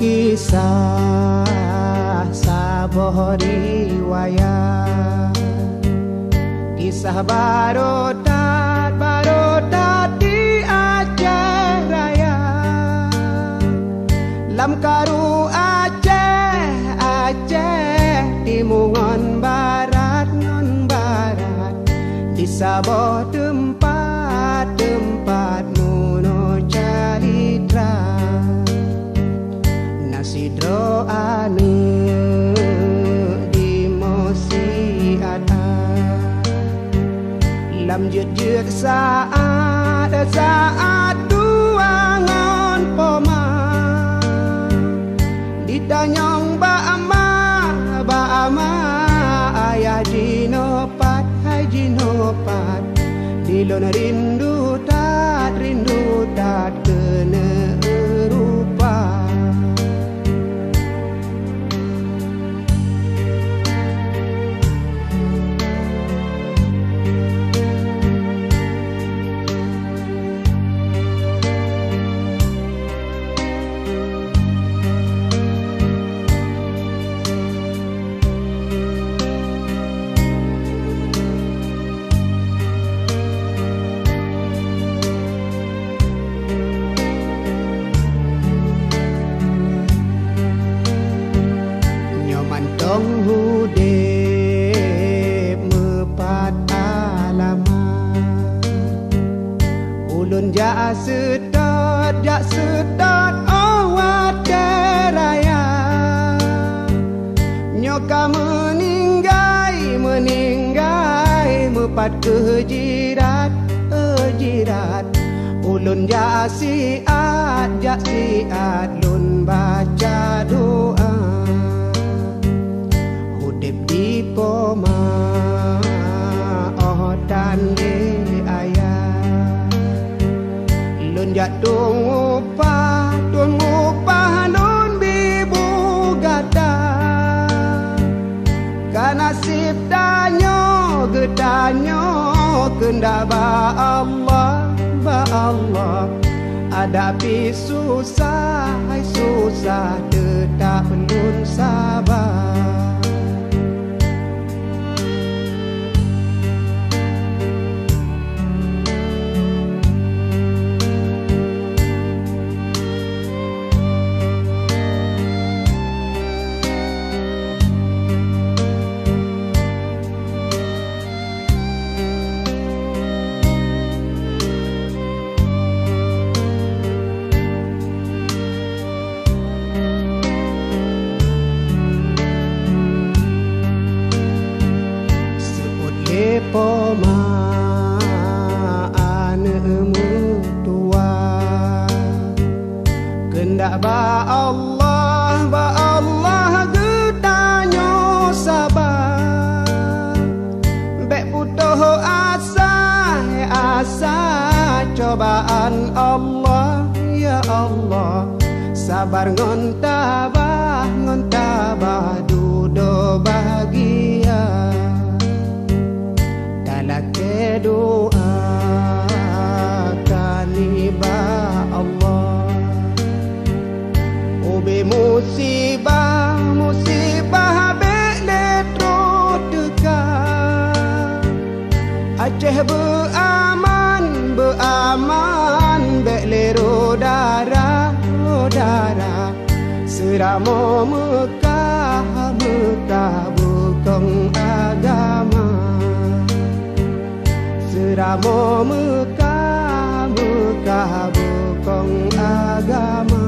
Kisah saboh riwayat, kisah barodat di Aceh Raya. Lam karu Aceh timungan barat ngon barat, di saboh tempat muno calitra. Sidro ane di mosi ada, lam jut saat duangan poma, ditanyong ba ama ayah jinopat hai jinopat, dilon rindu tat kena rupa. Tong hudep mepat alamat, ulun jak sedot awat keraya. Nyoka meninggai mepat kejirat ulun jak siat lun baca doa. Di poma dan di ayah, lun jatuh ngupah lun bibu gata. Kanasib gedanyo kenda ba Allah, hadapi susah tetap lun sabar. Poma anemu tua, kendak ba Allah getanyo sabar. Bek putuh asa cobaan Allah, ya Allah. Sabar ngon tabah dudo bahagia. Laki doa kaniba Allah, ubi musibah beletro dekat. Aceh beaman belero darah seramo Mekah bukong agama. Seramo Mekah bukong agama.